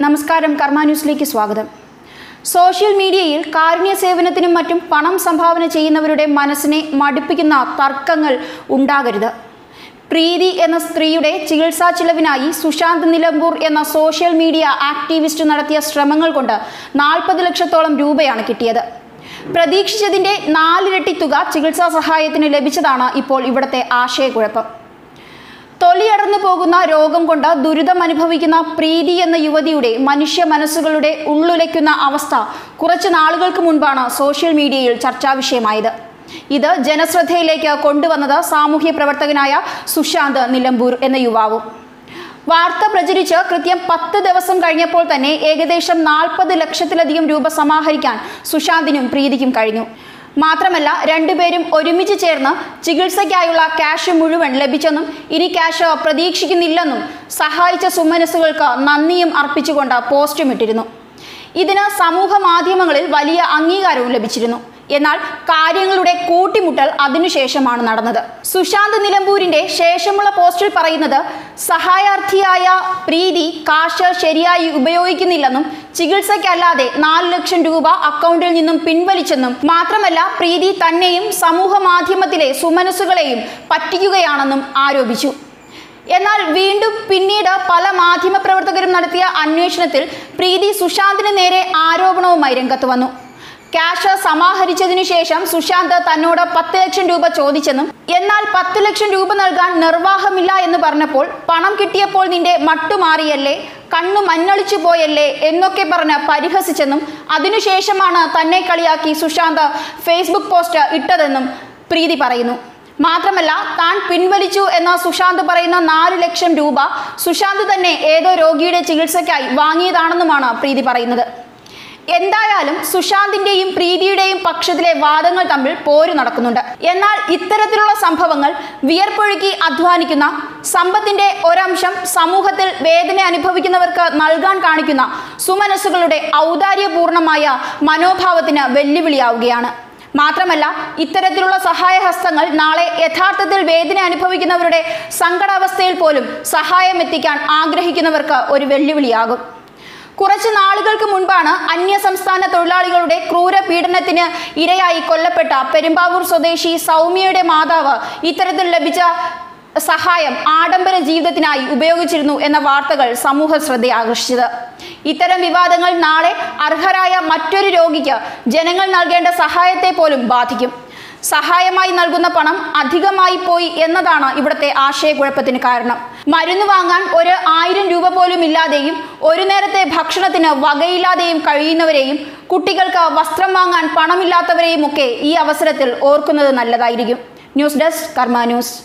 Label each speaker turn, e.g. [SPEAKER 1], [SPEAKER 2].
[SPEAKER 1] നമസ്കാരം, കർമ്മ ന്യൂസിലേക്ക് സ്വാഗതം. സോഷ്യൽ മീഡിയയിൽ കാരുണ്യ സേവനത്തിനും മറ്റും പണം സംഭാവന ചെയ്യുന്നവരുടെ മനസ്സിനെ മടുപ്പിക്കുന്ന തർക്കങ്ങൾ ഉണ്ടാകരുത്. പ്രീതി എന്ന സ്ത്രീയുടെ ചികിത്സാ ചിലവിനായി സുശാന്ത് നിലമ്പൂർ എന്ന സോഷ്യൽ മീഡിയ ആക്ടിവിസ്റ്റ് നടത്തിയ ശ്രമങ്ങൾ കൊണ്ട് 40 ലക്ഷത്തോളം രൂപയാണ് കിട്ടിയത്. പ്രതീക്ഷിച്ചതിന്റെ 4 ഇരട്ടി തുക ചികിത്സാ സഹായത്തിന് ലഭിച്ചതാണ് ഇപ്പോൾ ഇവിടുത്തെ ആശയക്കുഴപ്പം. തൊലിയടർന്നു പോകുന്ന രോഗം കൊണ്ട് ദുരിതം അനുഭവിക്കുന്ന പ്രീതി എന്ന യുവതിയുടെ മനുഷ്യ മനസ്സുകളുടെ ഉള്ളുലയ്ക്കുന്ന അവസ്ഥ കുറച്ച് നാളുകൾക്ക് മുൻപാണ് സോഷ്യൽ മീഡിയയിൽ ചർച്ചാ വിഷയമായത്. ഇത് ജനശ്രദ്ധയിലേക്ക് കൊണ്ടുവന്നത് സാമൂഹ്യ പ്രവർത്തകനായ സുശാന്ത് നിലമ്പൂർ എന്ന യുവാവും. വാർത്ത പ്രചരിച്ച് കൃത്യം 10 ദിവസം കഴിഞ്ഞപ്പോൾ തന്നെ ഏകദേശം 40 ലക്ഷത്തിലധികം രൂപ സമാഹരിക്കാൻ സുശാന്തിനും പ്രീതിക്കും കഴിഞ്ഞു. മാത്രമല്ല, രണ്ടുപേരും ഒരുമിച്ച് ചേർന്ന് ചികിത്സയ്ക്കായുള്ള ക്യാഷ് മുഴുവൻ ലഭിച്ചെന്നും ഇനി ക്യാഷ് പ്രതീക്ഷിക്കുന്നില്ലെന്നും സഹായിച്ച സുമനസ്സുകൾക്ക് നന്ദിയും അർപ്പിച്ചുകൊണ്ട് പോസ്റ്റും ഇട്ടിരുന്നു. ഇതിന് സമൂഹ മാധ്യമങ്ങളിൽ വലിയ അംഗീകാരവും ലഭിച്ചിരുന്നു. എന്നാൽ കാര്യങ്ങളുടെ കൂട്ടിമുട്ടൽ അതിനുശേഷമാണ് നടന്നത്. സുശാന്ത് നിലമ്പൂരിന്റെ ശേഷമുള്ള പോസ്റ്റിൽ പറയുന്നത്, സഹായാർത്ഥിയായ പ്രീതി കാശ് ശരിയായി ഉപയോഗിക്കുന്നില്ലെന്നും ചികിത്സയ്ക്കല്ലാതെ 4 ലക്ഷം രൂപ അക്കൗണ്ടിൽ നിന്നും പിൻവലിച്ചെന്നും മാത്രമല്ല പ്രീതി തന്നെയും സമൂഹ മാധ്യമത്തിലെ സുമനസ്സുകളെയും പറ്റിക്കുകയാണെന്നും ആരോപിച്ചു. എന്നാൽ വീണ്ടും പിന്നീട് പല മാധ്യമപ്രവർത്തകരും നടത്തിയ അന്വേഷണത്തിൽ പ്രീതി സുശാന്തിന് നേരെ ആരോപണവുമായി രംഗത്ത് വന്നു. ക്യാഷ് സമാഹരിച്ചതിനു ശേഷം സുശാന്ത് തന്നോട് 10 ലക്ഷം രൂപ ചോദിച്ചെന്നും എന്നാൽ 10 ലക്ഷം രൂപ നൽകാൻ നിർവാഹമില്ല എന്ന് പറഞ്ഞപ്പോൾ പണം കിട്ടിയപ്പോൾ നിന്റെ മട്ടുമാറിയല്ലേ, കണ്ണു മഞ്ഞളിച്ചു പോയല്ലേ എന്നൊക്കെ പറഞ്ഞ് പരിഹസിച്ചെന്നും അതിനുശേഷമാണ് തന്നെ കളിയാക്കി സുശാന്ത് ഫേസ്ബുക്ക് പോസ്റ്റ് ഇട്ടതെന്നും പ്രീതി പറയുന്നു. മാത്രമല്ല, താൻ പിൻവലിച്ചു എന്ന സുശാന്ത് പറയുന്ന 4 ലക്ഷം രൂപ സുശാന്ത് തന്നെ ഏതോ രോഗിയുടെ ചികിത്സയ്ക്കായി വാങ്ങിയതാണെന്നുമാണ് പ്രീതി പറയുന്നത്. എന്തായാലും സുശാന്തിന്റെയും പ്രീതിയുടെയും പക്ഷത്തിലെ വാദങ്ങൾ തമ്മിൽ പോര് നടക്കുന്നുണ്ട്. എന്നാൽ ഇത്തരത്തിലുള്ള സംഭവങ്ങൾ വിയർപ്പൊഴുക്കി അധ്വാനിക്കുന്ന, സമ്പത്തിന്റെ ഒരംശം സമൂഹത്തിൽ വേദന അനുഭവിക്കുന്നവർക്ക് നൽകാൻ കാണിക്കുന്ന സുമനസ്സുകളുടെ ഔദാര്യപൂർണമായ മനോഭാവത്തിന് വെല്ലുവിളിയാവുകയാണ്. മാത്രമല്ല, ഇത്തരത്തിലുള്ള സഹായഹസ്തങ്ങൾ നാളെ യഥാർത്ഥത്തിൽ വേദന അനുഭവിക്കുന്നവരുടെ സങ്കടാവസ്ഥയിൽ പോലും സഹായം എത്തിക്കാൻ ആഗ്രഹിക്കുന്നവർക്ക് ഒരു വെല്ലുവിളിയാകും. കുറച്ച് നാളുകൾക്ക് മുൻപാണ് അന്യസംസ്ഥാന തൊഴിലാളികളുടെ ക്രൂര പീഡനത്തിന് ഇരയായി കൊല്ലപ്പെട്ട പെരുമ്പാവൂർ സ്വദേശി സൗമ്യയുടെ മാതാവ് ഇത്തരത്തിൽ ലഭിച്ച സഹായം ആഡംബര ജീവിതത്തിനായി ഉപയോഗിച്ചിരുന്നു എന്ന വാർത്തകൾ സമൂഹ ശ്രദ്ധ ആകർഷിച്ചത്. ഇത്തരം വിവാദങ്ങൾ നാളെ അർഹരായ മറ്റൊരു രോഗിക്ക് ജനങ്ങൾ നൽകേണ്ട സഹായത്തെ പോലും ബാധിക്കും. സഹായമായി നൽകുന്ന പണം അധികമായി പോയി എന്നതാണ് ഇവിടുത്തെ ആശയക്കുഴപ്പത്തിന് കാരണം. മരുന്ന് വാങ്ങാൻ 1000 രൂപ പോലും ഇല്ലാതെയും ഒരു നേരത്തെ ഭക്ഷണത്തിന് വകയില്ലാതെയും കഴിയുന്നവരെയും കുട്ടികൾക്ക് വസ്ത്രം വാങ്ങാൻ പണമില്ലാത്തവരെയും ഒക്കെ ഈ അവസരത്തിൽ ഓർക്കുന്നത് നല്ലതായിരിക്കും. ന്യൂസ് ഡെസ്ക്, കർമ്മ ന്യൂസ്.